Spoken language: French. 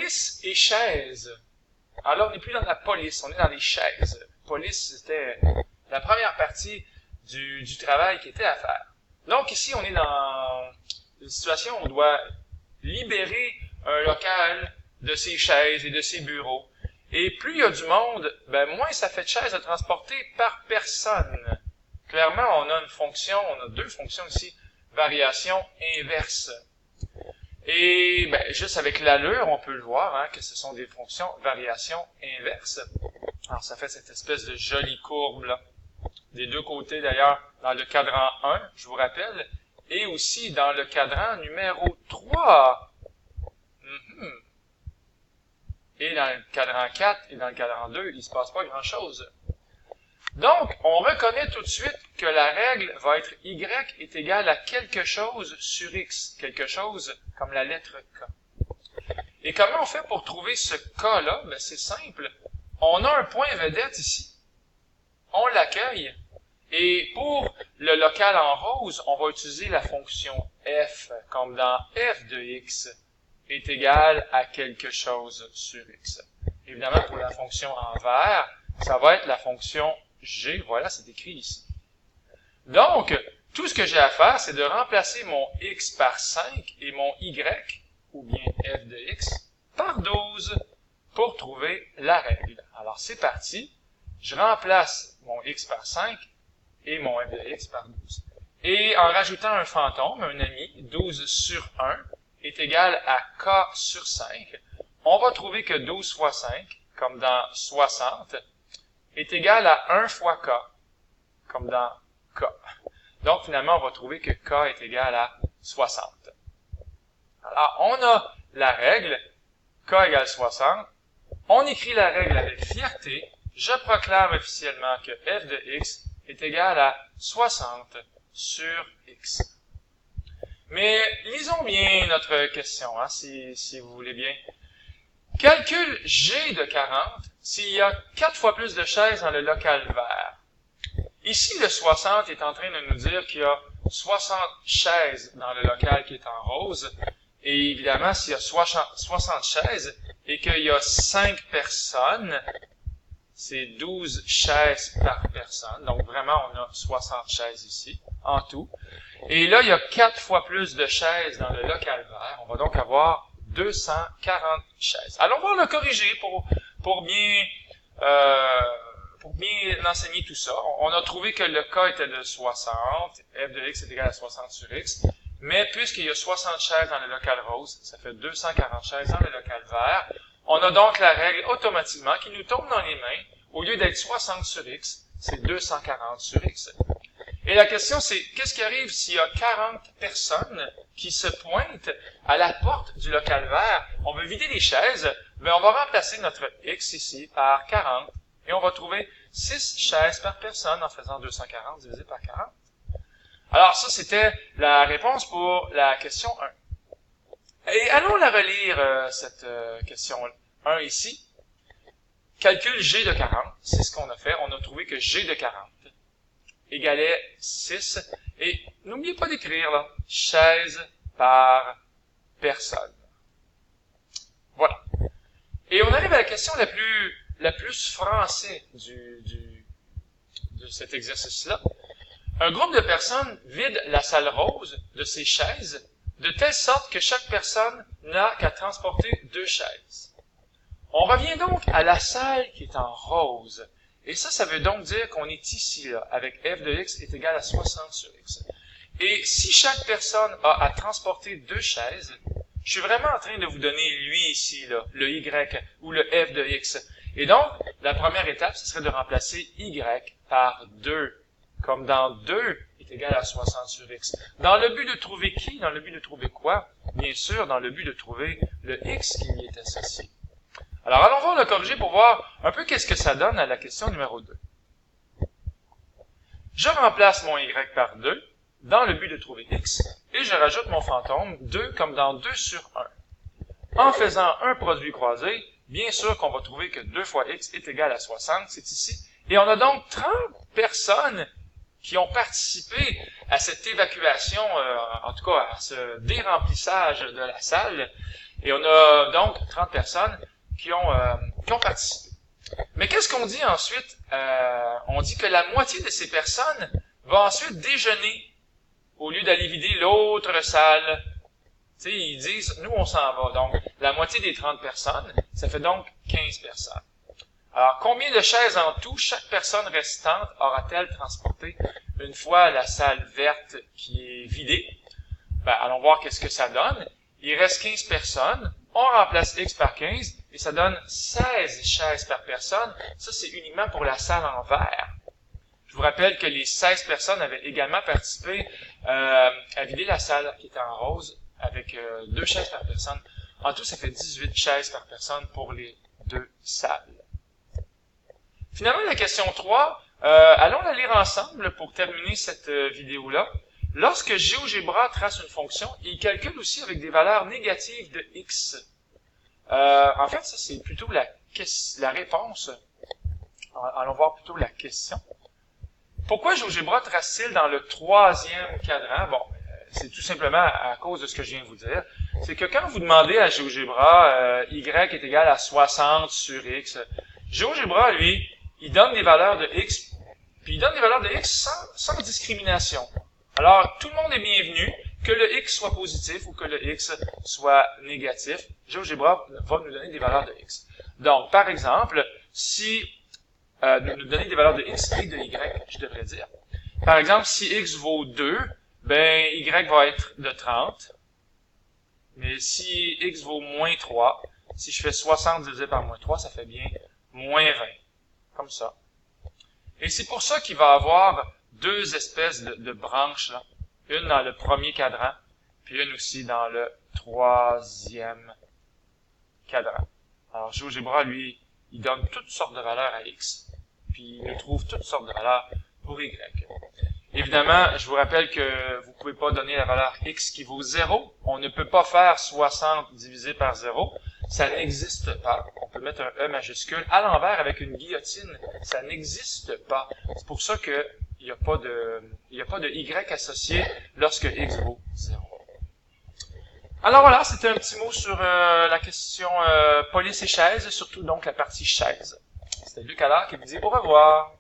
Police et chaises. Alors, on n'est plus dans la police, on est dans les chaises. Police, c'était la première partie du travail qui était à faire. Donc, ici, on est dans une situation où on doit libérer un local de ses chaises et de ses bureaux. Et plus il y a du monde, ben moins ça fait de chaises à transporter par personne. Clairement, on a une fonction, on a deux fonctions ici, variation inverse. Et ben, juste avec l'allure, on peut le voir, hein, que ce sont des fonctions variation inverse. Alors, ça fait cette espèce de jolie courbe, là. Des deux côtés, d'ailleurs, dans le cadran 1, je vous rappelle, et aussi dans le cadran numéro 3. Et dans le cadran 4 et dans le cadran 2, il ne se passe pas grand-chose. Donc, on reconnaît tout de suite que la règle va être y est égal à quelque chose sur x, quelque chose comme la lettre k. Et comment on fait pour trouver ce k-là? Ben, c'est simple. On a un point vedette ici. On l'accueille. Et pour le local en rose, on va utiliser la fonction f, comme dans f de x est égal à quelque chose sur x. Évidemment, pour la fonction en vert, ça va être la fonction g. Voilà, c'est écrit ici. Donc, tout ce que j'ai à faire, c'est de remplacer mon x par 5 et mon y, ou bien f de x, par 12 pour trouver la règle. Alors, c'est parti. Je remplace mon x par 5 et mon f de x par 12. Et en rajoutant un fantôme, un ami, 12 sur 1, est égal à k sur 5, on va trouver que 12 fois 5, comme dans 60, est égal à 1 fois k, comme dans k. Donc, finalement, on va trouver que k est égal à 60. Alors, on a la règle, k égale 60. On écrit la règle avec fierté. Je proclame officiellement que f de x est égal à 60 sur x. Mais lisons bien notre question, hein, si vous voulez bien. Calcule g de 40 s'il y a 4 fois plus de chaises dans le local vert. Ici, le 60 est en train de nous dire qu'il y a 60 chaises dans le local qui est en rose. Et évidemment, s'il y a 60 chaises et qu'il y a 5 personnes, c'est 12 chaises par personne. Donc vraiment, on a 60 chaises ici, en tout. Et là, il y a 4 fois plus de chaises dans le local vert. On va donc avoir 240 chaises. Alors, on va le corriger pour bien enseigner tout ça. On a trouvé que le k était de 60, f de x est égal à 60 sur x. Mais puisqu'il y a 60 chaises dans le local rose, ça fait 240 chaises dans le local vert. On a donc la règle automatiquement qui nous tombe dans les mains. Au lieu d'être 60 sur x, c'est 240 sur x. Et la question, c'est qu'est-ce qui arrive s'il y a 40 personnes qui se pointent à la porte du local vert? On veut vider les chaises, mais on va remplacer notre x ici par 40. Et on va trouver 6 chaises par personne en faisant 240 divisé par 40. Alors ça, c'était la réponse pour la question 1. Et allons la relire, cette question 1 ici. Calcule g de 40, c'est ce qu'on a fait. On a trouvé que g de 40 égalait 6. Et n'oubliez pas d'écrire, là, chaise par personne. Voilà. Et on arrive à la question la plus français de cet exercice-là. Un groupe de personnes vide la salle rose de ses chaises de telle sorte que chaque personne n'a qu'à transporter 2 chaises. On revient donc à la salle qui est en rose. Et ça veut donc dire qu'on est ici, là, avec f de x est égal à 60 sur x. Et si chaque personne a à transporter 2 chaises, je suis vraiment en train de vous donner lui ici, là, le y ou le f de x. Et donc, la première étape, ce serait de remplacer y par 2. Comme dans 2 est égal à 60 sur x. Dans le but de trouver qui? Dans le but de trouver quoi? Bien sûr, dans le but de trouver le x qui y est associé. Alors, allons voir le corriger pour voir un peu qu'est-ce que ça donne à la question numéro 2. Je remplace mon y par 2 dans le but de trouver x et je rajoute mon fantôme 2 comme dans 2 sur 1. En faisant un produit croisé, bien sûr qu'on va trouver que 2 fois x est égal à 60, c'est ici. Et on a donc 30 personnes qui ont participé à cette évacuation, en tout cas à ce déremplissage de la salle. Et on a donc 30 personnes qui ont participé. Mais qu'est-ce qu'on dit ensuite? On dit que la moitié de ces personnes va ensuite déjeuner au lieu d'aller vider l'autre salle. Tu sais, ils disent, nous on s'en va. Donc, la moitié des 30 personnes, ça fait donc 15 personnes. Alors, combien de chaises en tout chaque personne restante aura-t-elle transporté une fois la salle verte qui est vidée? Ben, allons voir qu'est-ce que ça donne. Il reste 15 personnes. On remplace X par 15 et ça donne 16 chaises par personne. Ça, c'est uniquement pour la salle en vert. Je vous rappelle que les 16 personnes avaient également participé à vider la salle qui était en rose avec 2 chaises par personne. En tout, ça fait 18 chaises par personne pour les 2 salles. Finalement, la question 3, allons la lire ensemble pour terminer cette vidéo-là. Lorsque GeoGebra trace une fonction, il calcule aussi avec des valeurs négatives de x. En fait, ça c'est plutôt la réponse. Allons voir plutôt la question. Pourquoi GeoGebra trace-t-il dans le 3e cadran? Bon, c'est tout simplement à cause de ce que je viens de vous dire. C'est que quand vous demandez à GeoGebra y est égal à 60 sur x, GeoGebra, lui, il donne des valeurs de x, puis il donne des valeurs de x sans discrimination. Alors, tout le monde est bienvenu, que le x soit positif ou que le x soit négatif. GeoGebra va nous donner des valeurs de x. Donc, par exemple, si nous donner des valeurs de x et de y, je devrais dire. Par exemple, si x vaut 2, ben y va être de 30. Mais si x vaut moins 3, si je fais 60 divisé par moins 3, ça fait bien moins 20. Comme ça. Et c'est pour ça qu'il va y avoir 2 espèces de branches, là. Une dans le 1er cadran, puis une aussi dans le 3e cadran. Alors, GeoGebra, lui, il donne toutes sortes de valeurs à x, puis il nous trouve toutes sortes de valeurs pour y. Évidemment, je vous rappelle que vous ne pouvez pas donner la valeur x qui vaut 0. On ne peut pas faire 60 divisé par 0. Ça n'existe pas. On peut mettre un E majuscule à l'envers avec une guillotine. Ça n'existe pas. C'est pour ça qu'il n'y a pas de y associé lorsque x vaut 0. Alors voilà, c'était un petit mot sur la question police et chaise, surtout donc la partie chaise. C'était Luc Allard qui vous dit au revoir.